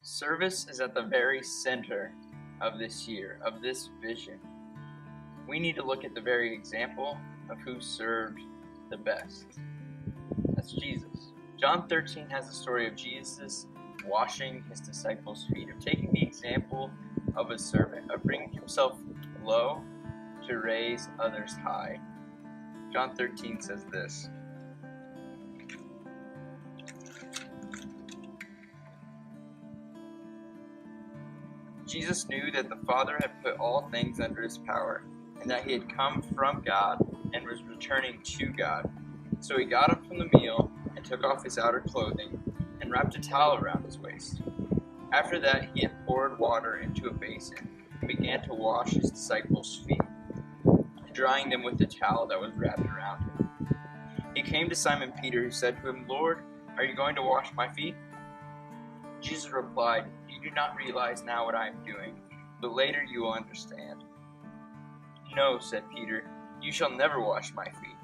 Service is at the very center of this year, of this vision. We need to look at the very example of who served the best. That's Jesus. John 13 has the story of Jesus washing his disciples' feet, of taking the example of a servant, of bringing himself low to raise others high. John 13 says this. Jesus knew that the Father had put all things under his power, and that he had come from God and was returning to God. So he got up from the meal and took off his outer clothing and wrapped a towel around his waist. After that, he had poured water into a basin and began to wash his disciples' feet, drying them with the towel that was wrapped around him. He came to Simon Peter, who said to him, "Lord, are you going to wash my feet?" Jesus replied, "You do not realize now what I am doing, but later you will understand." "No," said Peter, "you shall never wash my feet."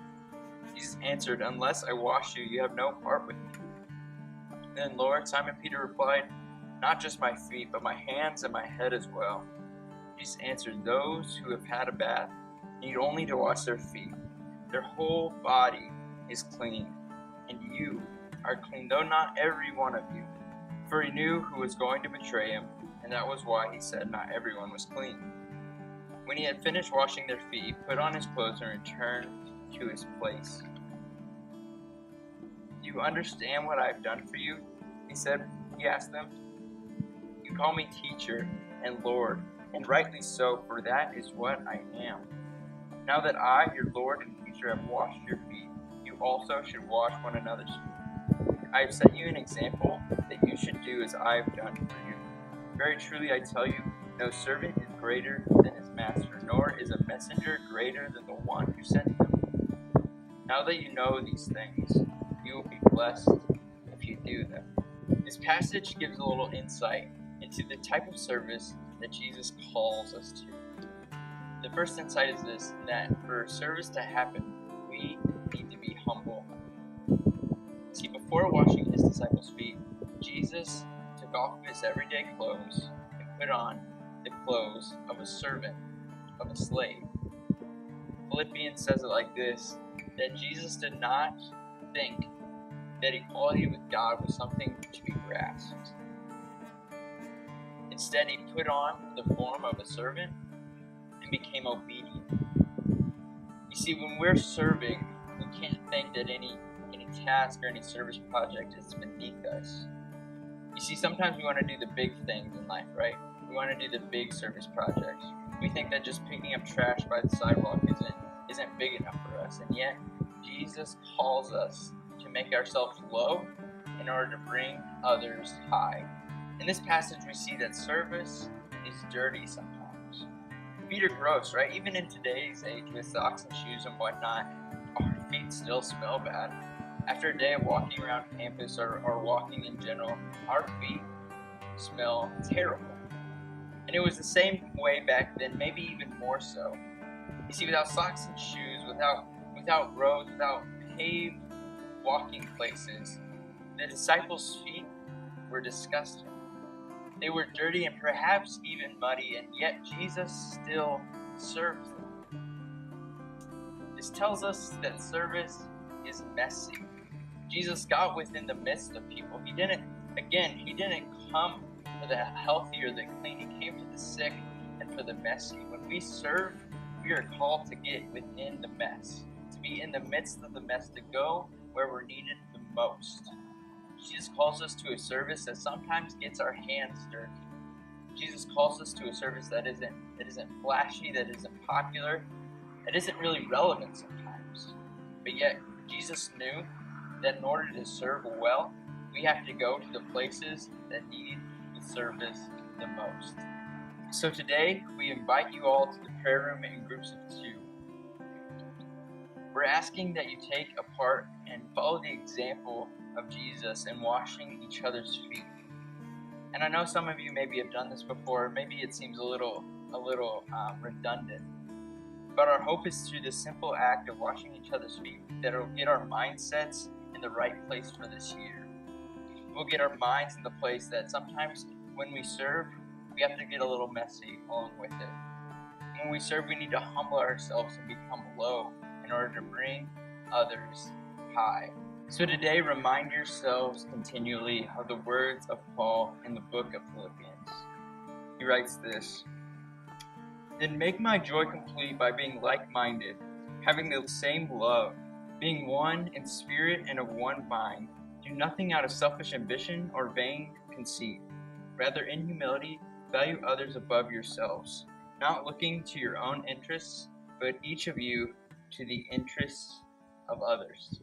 Jesus answered, "Unless I wash you, you have no part with me." "Then, Lord," Simon Peter replied, "not just my feet, but my hands and my head as well." Jesus answered, "Those who have had a bath need only to wash their feet. Their whole body is clean, and you are clean, though not every one of you." For he knew who was going to betray him, and that was why he said not everyone was clean. When he had finished washing their feet, he put on his clothes and returned to his place. "Do you understand what I have done for you?" He asked them. "You call me teacher and Lord, and rightly so, for that is what I am. Now that I, your Lord and teacher, have washed your feet, you also should wash one another's feet. I have set you an example that you should do as I have done for you. Very truly I tell you, no servant is greater than his master, nor is a messenger greater than the one who sent him. Now that you know these things, you will be blessed if you do them." This passage gives a little insight into the type of service that Jesus calls us to. The first insight is this, that for service to happen, we need to be humble. See, before washing his disciples' feet, Jesus took off his everyday clothes and put on the clothes of a servant, of a slave. Philippians says it like this, that Jesus did not think that equality with God was something to be grasped. Instead, he put on the form of a servant and became obedient. You see, when we're serving, we can't think that any task or any service project is beneath us. You see, sometimes we want to do the big things in life, right? We want to do the big service projects. We think that just picking up trash by the sidewalk isn't big enough for us, and yet Jesus calls us to make ourselves low in order to bring others high. In this passage, we see that service is dirty sometimes. Feet are gross, right? Even in today's age with socks and shoes and whatnot, our feet still smell bad. After a day of walking around campus or walking in general, our feet smell terrible. And it was the same way back then, maybe even more so. You see, without socks and shoes, without roads, without paved walking places, the disciples' feet were disgusting. They were dirty and perhaps even muddy, and yet Jesus still served them. This tells us that service is messy. Jesus got within the midst of people. He didn't come for the healthy or the clean. He came for the sick and for the messy. When we serve, we are called to get within the mess, to be in the midst of the mess, to go where we're needed the most. Jesus calls us to a service that sometimes gets our hands dirty. Jesus calls us to a service that isn't flashy, that isn't popular, that isn't really relevant sometimes. But yet, Jesus knew that in order to serve well, we have to go to the places that need the service the most. So today, we invite you all to the prayer room in groups of 2. We're asking that you take a part and follow the example of Jesus in washing each other's feet. And I know some of you maybe have done this before, maybe it seems a little redundant. But our hope is through this simple act of washing each other's feet that it'll get our mindsets in the right place for this year. We'll get our minds in the place that sometimes when we serve, we have to get a little messy along with it. When we serve, we need to humble ourselves and become low in order to bring others high. So today, remind yourselves continually of the words of Paul in the book of Philippians. He writes this: "Then make my joy complete by being like-minded, having the same love, being one in spirit and of one mind. Do nothing out of selfish ambition or vain conceit. Rather, in humility, value others above yourselves, not looking to your own interests, but each of you to the interests of others."